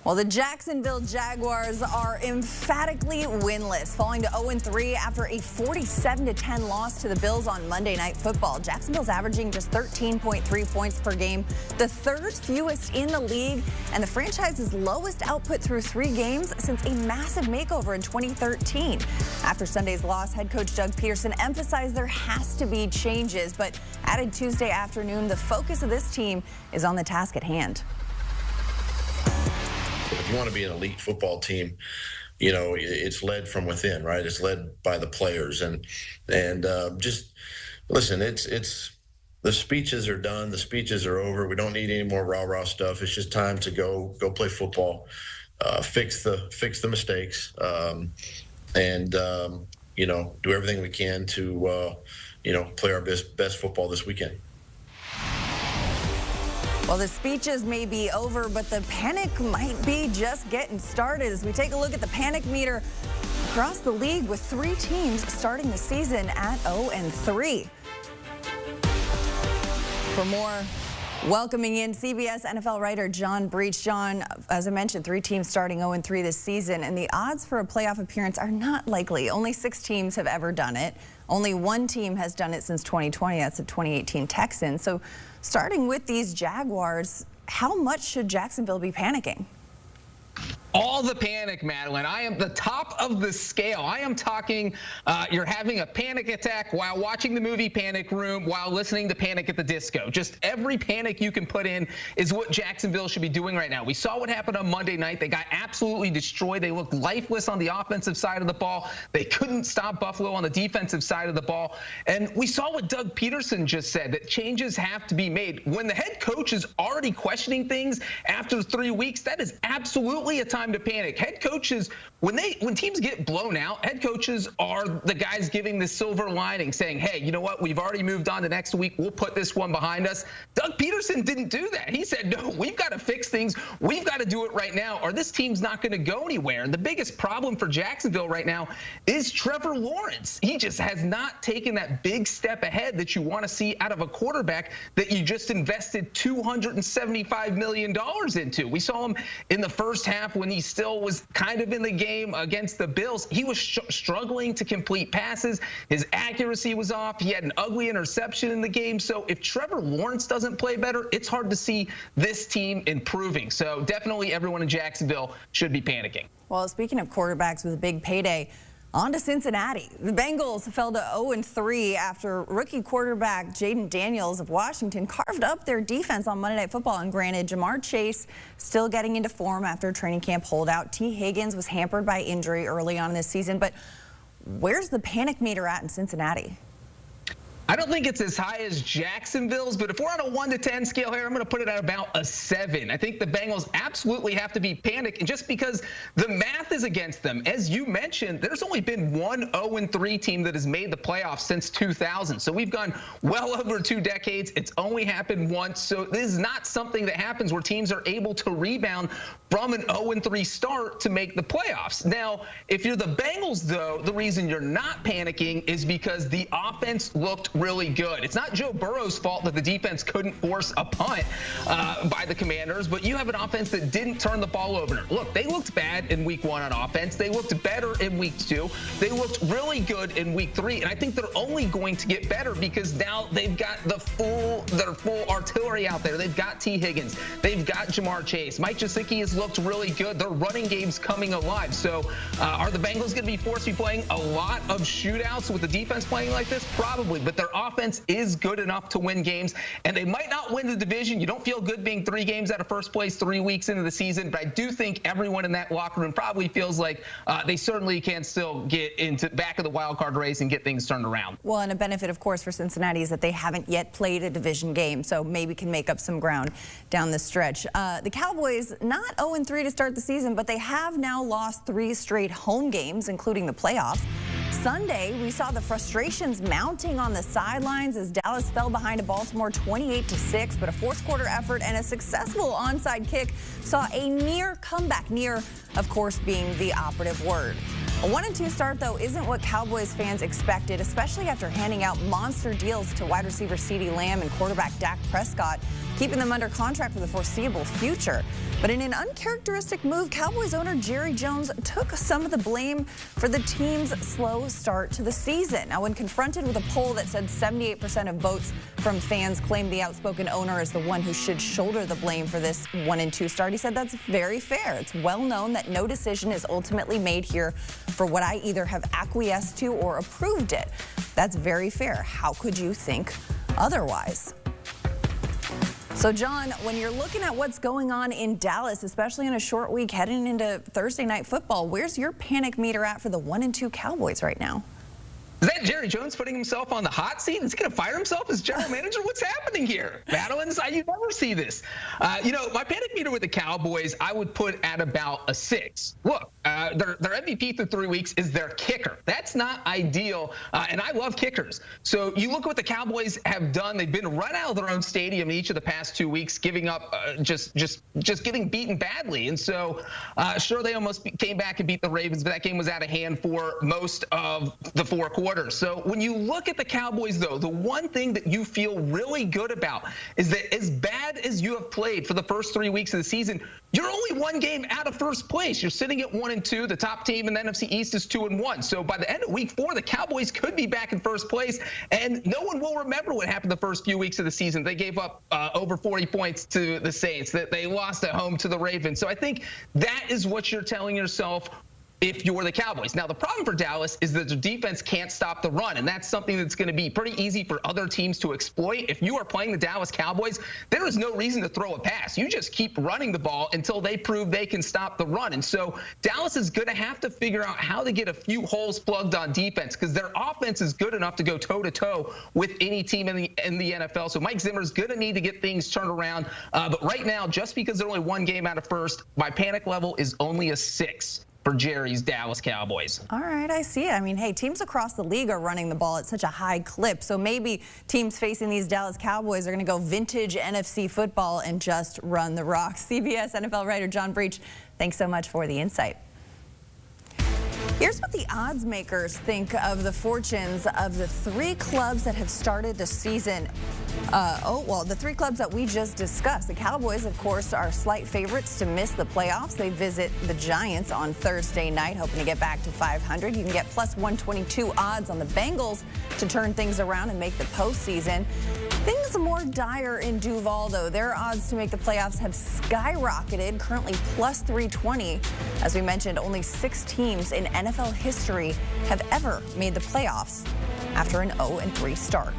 Well, the Jacksonville Jaguars are emphatically winless, falling to 0-3 after a 47-10 loss to the Bills on Monday Night Football. Jacksonville's averaging just 13.3 points per game, the third fewest in the league, and the franchise's lowest output through 3 games since a massive makeover in 2013. After Sunday's loss, head coach Doug Peterson emphasized there has to be changes, but added Tuesday afternoon, the focus of this team is on the task at hand. If you want to be an elite football team, you know, it's led from within, right? It's led by the players, and just listen. It's the speeches are done. The speeches are over. We don't need any more rah-rah stuff. It's just time to go play football, fix the mistakes, and you know, do everything we can to you know, play our best football this weekend. Well, the speeches may be over, but the panic might be just getting started as we take a look at the panic meter across the league with 3 teams starting the season at 0-3. For more, welcoming in CBS NFL writer John Breech. John, as I mentioned, 3 teams starting 0-3 this season, and the odds for a playoff appearance are not likely. Only 6 teams have ever done it. Only 1 team has done it since 2020. That's the 2018 Texans. So starting with these Jaguars, how much should Jacksonville be panicking? All the panic, Madeline. I am the top of the scale. I am talking, you're having a panic attack while watching the movie Panic Room, while listening to Panic at the Disco. Just every panic you can put in is what Jacksonville should be doing right now. We saw what happened on Monday night. They got absolutely destroyed. They looked lifeless on the offensive side of the ball. They couldn't stop Buffalo on the defensive side of the ball. And we saw what Doug Peterson just said, that changes have to be made. When the head coach is already questioning things after 3 weeks, that is absolutely a time to panic. Head coaches, when teams get blown out, head coaches are the guys giving the silver lining, saying, hey, you know what, we've already moved on to next week, we'll put this one behind us. Doug Peterson didn't do that. He said, no, we've got to fix things, we've got to do it right now, or this team's not going to go anywhere. And the biggest problem for Jacksonville right now is Trevor Lawrence. He just has not taken that big step ahead that you want to see out of a quarterback that you just invested $275 million into. We saw him in the first half when he still was kind of in the game against the Bills. He was struggling to complete passes. His accuracy was off. He had an ugly interception in the game. So if Trevor Lawrence doesn't play better, it's hard to see this team improving. So definitely everyone in Jacksonville should be panicking. Well, speaking of quarterbacks with a big payday, on to Cincinnati. The Bengals fell to 0-3 after rookie quarterback Jaden Daniels of Washington carved up their defense on Monday Night Football. And granted, Jamar Chase still getting into form after a training camp holdout. T. Higgins was hampered by injury early on in this season. But where's the panic meter at in Cincinnati? I don't think it's as high as Jacksonville's, but if we're on a 1 to 10 scale here, I'm going to put it at about a 7. I think the Bengals absolutely have to be panicked, and just because the math is against them. As you mentioned, there's only been one 0-3 team that has made the playoffs since 2000. So we've gone well over 2 decades. It's only happened once. So this is not something that happens where teams are able to rebound from an 0-3 start to make the playoffs. Now, if you're the Bengals, though, the reason you're not panicking is because the offense looked really good. It's not Joe Burrow's fault that the defense couldn't force a punt by the Commanders, but you have an offense that didn't turn the ball over. Look, they looked bad in week 1 on offense. They looked better in week 2. They looked really good in week 3, and I think they're only going to get better because now they've got their full artillery out there. They've got T. Higgins. They've got Jamar Chase. Mike Gesicki has looked really good. Their running game's coming alive. So are the Bengals going to be forced to be playing a lot of shootouts with the defense playing like this? Probably, but their offense is good enough to win games, and they might not win the division. You don't feel good being 3 games out of first place 3 weeks into the season, but I do think everyone in that locker room probably feels like they certainly can still get into back of the wild card race and get things turned around. Well, and a benefit, of course, for Cincinnati is that they haven't yet played a division game, so maybe can make up some ground down the stretch. The Cowboys, not 0-3 to start the season, but they have now lost 3 straight home games, including the playoffs. Sunday, we saw the frustrations mounting on the sidelines as Dallas fell behind a Baltimore 28-6, but a fourth quarter effort and a successful onside kick saw a near comeback, near, of course, being the operative word. A 1-2 start, though, isn't what Cowboys fans expected, especially after handing out monster deals to wide receiver CeeDee Lamb and quarterback Dak Prescott. keeping them under contract for the foreseeable future. But in an uncharacteristic move, Cowboys owner Jerry Jones took some of the blame for the team's slow start to the season. Now, when confronted with a poll that said 78% of votes from fans claimed the outspoken owner is the one who should shoulder the blame for this 1-2 start, he said that's very fair. It's well known that no decision is ultimately made here for what I either have acquiesced to or approved it. That's very fair. How could you think otherwise? So, John, when you're looking at what's going on in Dallas, especially in a short week heading into Thursday night football, where's your panic meter at for the 1-2 Cowboys right now? Is that Jerry Jones putting himself on the hot seat? Is he going to fire himself as general manager? What's happening here? Madeline, you never see this. My panic meter with the Cowboys, I would put at about a 6. Look, their MVP through 3 weeks is their kicker. That's not ideal, and I love kickers. So you look at what the Cowboys have done. They've been run out of their own stadium in each of the past 2 weeks, giving up just getting beaten badly. And so, sure, they almost came back and beat the Ravens, but that game was out of hand for most of the 4 quarters. So when you look at the Cowboys, though, the one thing that you feel really good about is that as bad as you have played for the first 3 weeks of the season, you're only 1 game out of first place. You're sitting at 1-2. The top team in the NFC East is 2-1. So by the end of week 4, the Cowboys could be back in first place, and no one will remember what happened the first few weeks of the season. They gave up over 40 points to the Saints. That they lost at home to the Ravens. So I think that is what you're telling yourself if you're the Cowboys. Now, the problem for Dallas is that the defense can't stop the run, and that's something that's going to be pretty easy for other teams to exploit. If you are playing the Dallas Cowboys, there is no reason to throw a pass. You just keep running the ball until they prove they can stop the run. And so Dallas is going to have to figure out how to get a few holes plugged on defense, because their offense is good enough to go toe-to-toe with any team in the NFL. So Mike Zimmer's going to need to get things turned around. But right now, just because they're only 1 game out of first, my panic level is only a 6. For Jerry's Dallas Cowboys. All right, I see it. I mean, hey, teams across the league are running the ball at such a high clip, so maybe teams facing these Dallas Cowboys are going to go vintage NFC football and just run the rock. CBS NFL writer John Breech, thanks so much for the insight. Here's what the odds makers think of the fortunes of the 3 clubs that have started the season. The 3 clubs that we just discussed. The Cowboys, of course, are slight favorites to miss the playoffs. They visit the Giants on Thursday night, hoping to get back to 500. You can get plus 122 odds on the Bengals to turn things around and make the postseason. Things are more dire in Duval, though. Their odds to make the playoffs have skyrocketed, currently plus 320. As we mentioned, only 6 teams in NFL history have ever made the playoffs after an 0-3 start.